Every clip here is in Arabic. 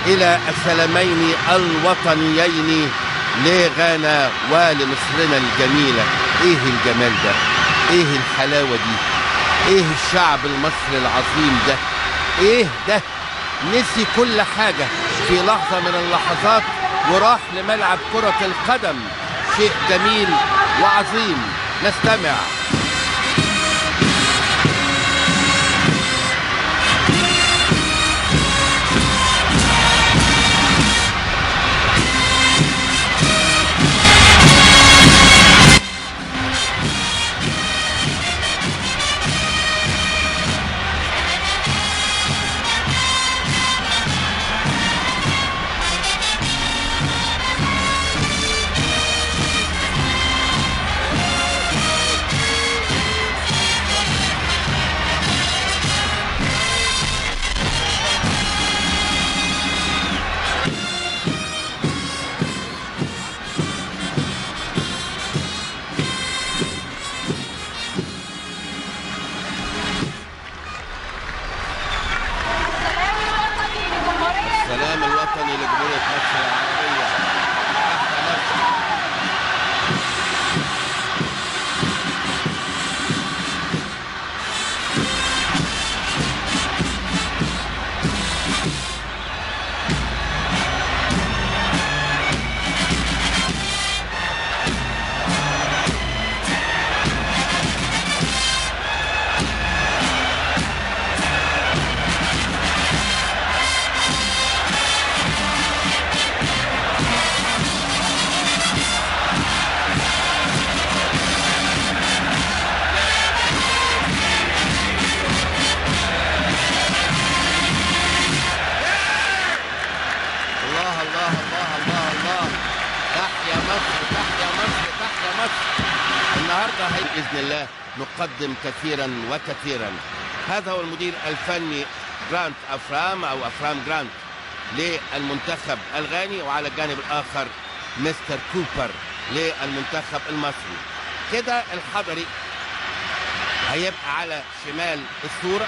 إلى السلامين الوطنيين لغانا ولمصرنا الجميلة. إيه الجمال ده؟ إيه الحلاوة دي؟ إيه الشعب المصري العظيم ده؟ إيه ده؟ نسي كل حاجة في لحظة من اللحظات وراح لملعب كرة القدم. شيء جميل وعظيم. نستمع. السلام الوطني لجمهورية مصر العربية. النهارده بإذن الله نقدم كثيرا وكثيرا. هذا هو المدير الفني جرانت أفرام أو أفرام جرانت للمنتخب الغاني، وعلى الجانب الآخر مستر كوبر للمنتخب المصري. كده الحضري هيبقى على شمال الصورة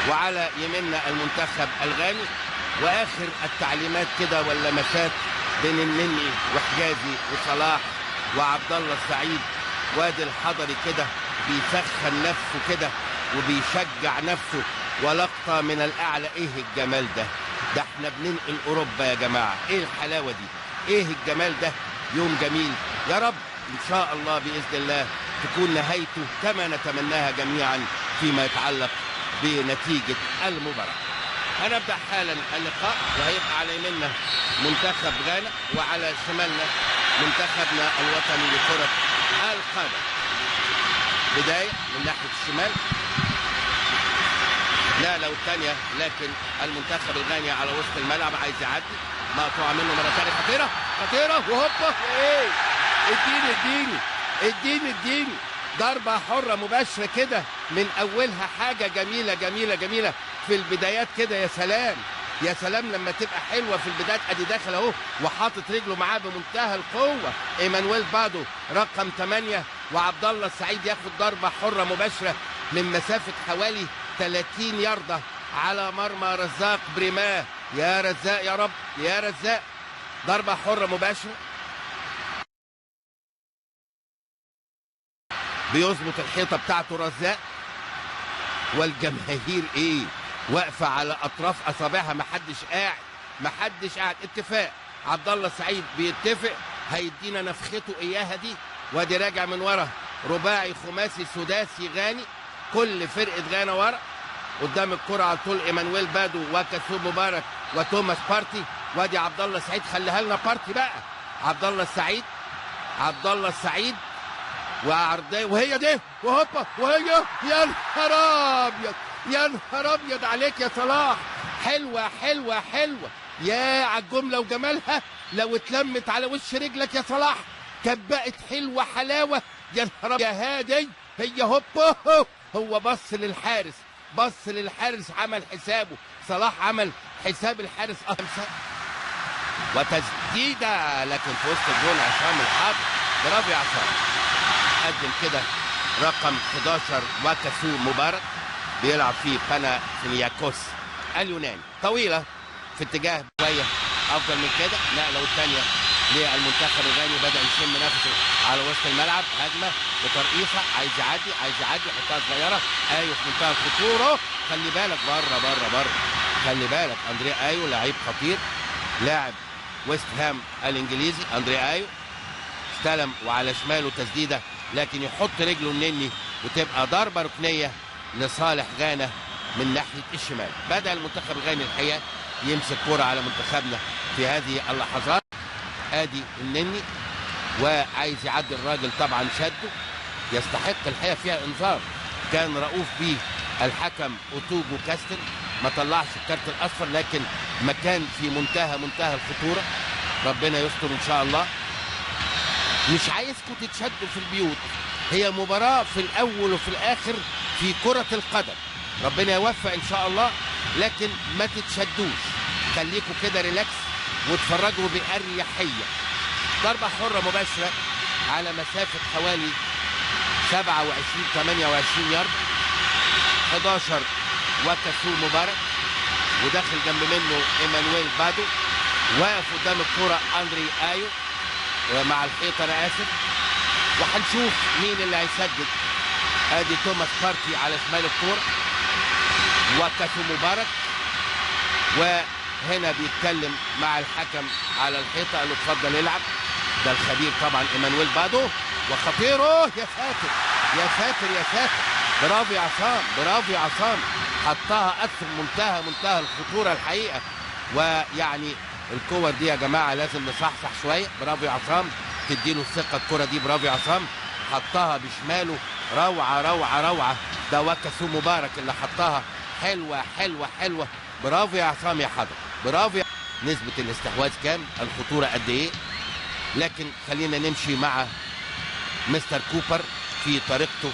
وعلى يميننا المنتخب الغاني، وآخر التعليمات كده واللمسات بين النني وحجازي وصلاح وعبد الله السعيد. وادي الحضري كده بيسخن نفسه كده وبيشجع نفسه، ولقطة من الأعلى. إيه الجمال ده؟ ده احنا بننقل أوروبا يا جماعة. إيه الحلاوة دي؟ إيه الجمال ده؟ يوم جميل يا رب إن شاء الله بإذن الله تكون نهايته كما نتمناها جميعا فيما يتعلق بنتيجة المباراة. هنبدأ حالا اللقاء، وهيبقى على يميننا منتخب غانا وعلى شمالنا منتخبنا الوطني لكرة القدم. بداية من ناحية الشمال، لا لو الثانية، لكن المنتخب الغاني على وسط الملعب عايز يعدي، مقطوعة منه مرة ثانية خطيرة خطيرة وهوبا. ايه اديني ضربة حرة مباشرة كده من أولها. حاجة جميلة جميلة جميلة في البدايات كده. يا سلام يا سلام لما تبقى حلوة في البدايات. ادي داخل اهو وحاطط رجله معاه بمنتهى القوة ايمانويل بادو رقم 8، وعبد الله السعيد ياخد ضربة حرة مباشرة من مسافة حوالي 30 ياردة على مرمى رزاق بريماه. يا رزاق يا رب يا رزاق. ضربة حرة مباشرة، بيظبط الحيطة بتاعته رزاق، والجماهير ايه واقفة على اطراف اصابعها. محدش قاعد. اتفاق عبد الله السعيد بيتفق هيدينا نفخته اياها دي. وادي راجع من ورا رباعي خماسي سداسي غاني، كل فرقة غانا ورا. قدام الكرة على طول ايمانويل بادو وكاسو مبارك وتوماس بارتي. وادي عبد الله السعيد، خليها لنا بارتي بقى. عبد الله السعيد وعرضيه، وهي دي وهوبا، وهي يا نهار ابيض يا نهار ابيض عليك يا صلاح. حلوه حلوه حلوه يا على الجمله وجمالها. لو اتلمت على وش رجلك يا صلاح كانت بقت حلوه حلاوه. يا نهار يا هادي. هي هوبا، هو بص للحارس عمل حسابه. صلاح عمل حساب الحارس. وتسديده لكن في وسط الجول عصام الحضر. برافو يا عصام. قدم كده رقم 11 وكاسو مبارك بيلعب فيه باناثينايكوس اليوناني. طويلة في اتجاه شويه افضل من كده، نقله والثانيه للمنتخب الغاني، بدا يشم نفسه على وسط الملعب، هجمه بترقيصه، عايز يعدي يحطها صغيره، ايو في منتهى الخطوره، خلي بالك بره خلي بالك، اندريا ايو لعيب خطير، لاعب ويست هام الانجليزي. اندريا ايو استلم وعلى شماله تسديده، لكن يحط رجله النني وتبقى ضربه ركنيه لصالح غانا من ناحيه الشمال. بدا المنتخب الغاني الحقيقه يمسك كرة على منتخبنا في هذه اللحظات. ادي النني وعايز يعدي الراجل، طبعا شده، يستحق الحقيقه فيها انذار، كان رؤوف به الحكم اوتوجو كاستن، ما طلعش الكارت الاصفر، لكن مكان في منتهى الخطوره، ربنا يستر ان شاء الله. مش عايزكم تتشدوا في البيوت، هي مباراه في الاول وفي الاخر في كره القدم، ربنا يوفق ان شاء الله، لكن ما تتشدوش، خليكم كده ريلاكس واتفرجوا بأريحية. ضربة حرة مباشرة على مسافة حوالي 27-28 يارد، 11 وكسو مبارك، وداخل جنب منه ايمانويل بادو، واقف قدام الكرة اندري ايو مع الحيطة، انا اسف، وهنشوف مين اللي هيسدد. ادي توماس بارتي على شمال الكرة، وكسو مبارك، وهنا بيتكلم مع الحكم على الحيطه، قال له اتفضل العب. ده الخبير طبعا ايمانويل بادو، وخطيره، يا ساتر يا ساتر يا ساتر، برافو يا عصام، حطها اكثر منتهى الخطوره الحقيقه. ويعني الكور دي يا جماعه لازم نصحصح شويه، برافو يا عصام، تديله الثقه الكره دي، برافو يا عصام، حطها بشماله، روعه. ده وكسو مبارك اللي حطها، حلوه، برافو يا عصام يا حضر، برافو. نسبة الاستحواذ كام؟ الخطورة قد ايه؟ لكن خلينا نمشي مع مستر كوبر في طريقته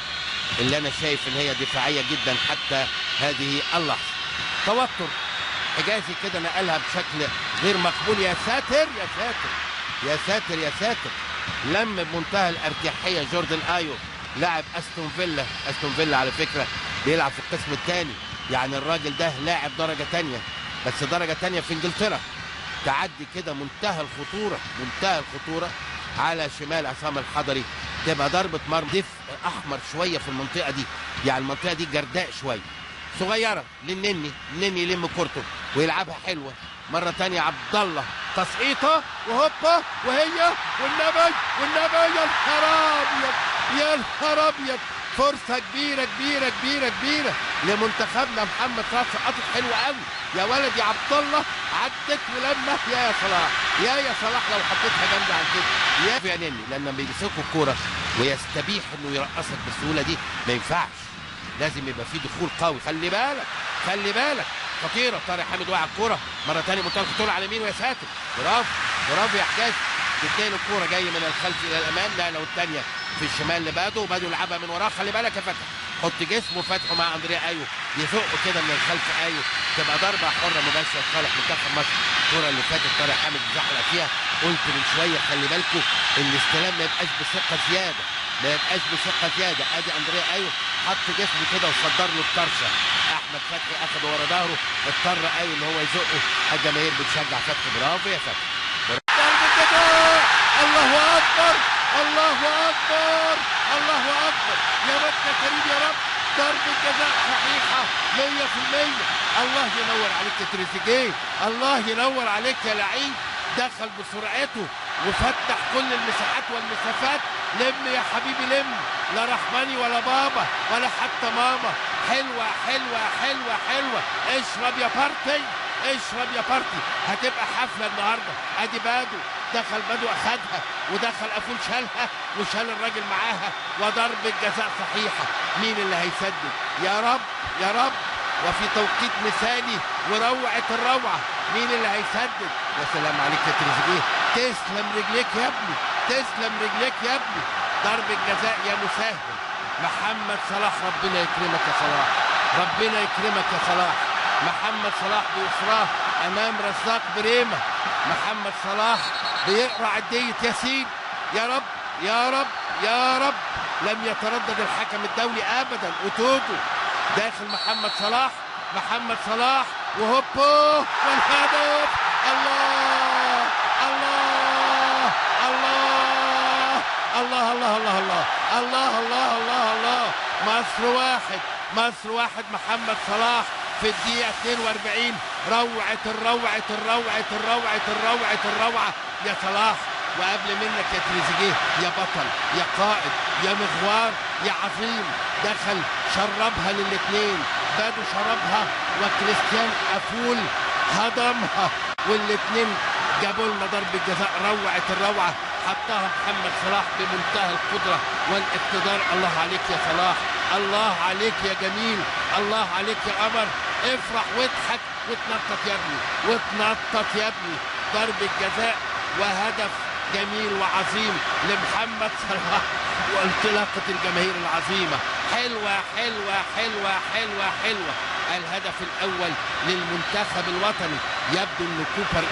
اللي انا شايف ان هي دفاعية جدا حتى هذه اللحظة. توتر، حجازي كده نقلها بشكل غير مقبول، يا ساتر، لم بمنتهى الارتياحية جوردن ايو لاعب استون فيلا على فكرة بيلعب في القسم الثاني، يعني الراجل ده لاعب درجة تانية، بس درجة تانية في انجلترا. تعدي كده منتهى الخطورة على شمال عصام الحضري، تبقى ضربة مرمى، دفء احمر شوية في المنطقة دي، يعني المنطقة دي جرداء شوية، صغيرة للنني، يلم كورته ويلعبها حلوة مرة تانية. عبد الله تسقيطة وهوبا، وهي والنبي يا نهار ابيض، فرصة كبيرة لمنتخبنا. محمد صلاح سقطت حلوة قوي يا ولد يا عبد الله، عدت ولما يا صلاح لو حطيتها جامدة عن كده يا نني، لما بيمسكوا الكورة ويستبيح انه يرقصك بالسهولة دي ما ينفعش، لازم يبقى في دخول قوي. خلي بالك خطيرة، طارق حامد وقع الكورة مرة تانية، منتهى الخطورة على اليمين، ويا ساتر، برافو يا حجاج. بالتالي الكورة جاية من الخلف إلى الأمام، نقلة والتانية في الشمال لبادو، وبادو يلعبها من وراه، خلي بالك يا فتحي، حط جسمه فتحه مع أندريا أيو، يزقه كده من الخلف أيو، تبقى ضربة حرة مباشرة لصالح منتخب مصر. الكورة اللي فاتت طارق حامد زحلق فيها، قلت من شوية خلي بالكم الاستلام ما يبقاش بثقة زيادة، ادي أندريا أيو حط جسمه كده وصدر له الطرشة، احمد فتحي اخده ورا ظهره، اضطر ايو ان هو يزقه، الجماهير بتشجع فتحي، برافو يا فتحي. ضربة جزاء، الله اكبر، يا رب يا كريم يا رب، ضربة جزاء صحيحة 100%. الله ينور عليك يا تريزيجيه، الله ينور عليك يا لعيب، دخل بسرعته وفتح كل المساحات والمسافات. لم يا حبيبي لم، لا رحماني ولا بابا ولا حتى ماما، حلوة. اشرب يا بارتي، هتبقى حفلة النهاردة. ادي بادو، دخل بادو اخدها، ودخل افول شالها وشال الراجل معاها، وضربة جزاء صحيحة. مين اللي هيسدد؟ يا رب وفي توقيت مثالي وروعة الروعة، مين اللي هيسدد؟ يا سلام عليك يا تريزيجيه، تسلم رجليك يا ابني، ضربة جزاء يا مساهم محمد صلاح، ربنا يكرمك يا صلاح، محمد صلاح بيسراه امام رزاق بريمة، محمد صلاح بيقرا عدية ياسين، يا رب لم يتردد الحكم الدولي ابدا، اوتوجو داخل محمد صلاح وهوبو والهدف. الله الله الله الله الله الله الله الله الله الله الله. مصر واحد محمد صلاح في الدقيقة 42. الروعة يا صلاح، وقبل منك يا تريزيجيه، يا بطل، يا قائد، يا مغوار، يا عظيم. دخل شربها للاثنين، بادو شربها وكريستيان أفول هضمها، والاثنين جابوا لنا ضربة جزاء. الروعة حطها محمد صلاح بمنتهى القدرة والاقتدار. الله عليك يا صلاح، الله عليك يا جميل، الله عليك يا قمر. افرح واضحك وتنطط يا ابني، ضربة جزاء وهدف جميل وعظيم لمحمد صلاح وانطلاقة الجماهير العظيمة. حلوة. الهدف الأول للمنتخب الوطني. يبدو أن كوبر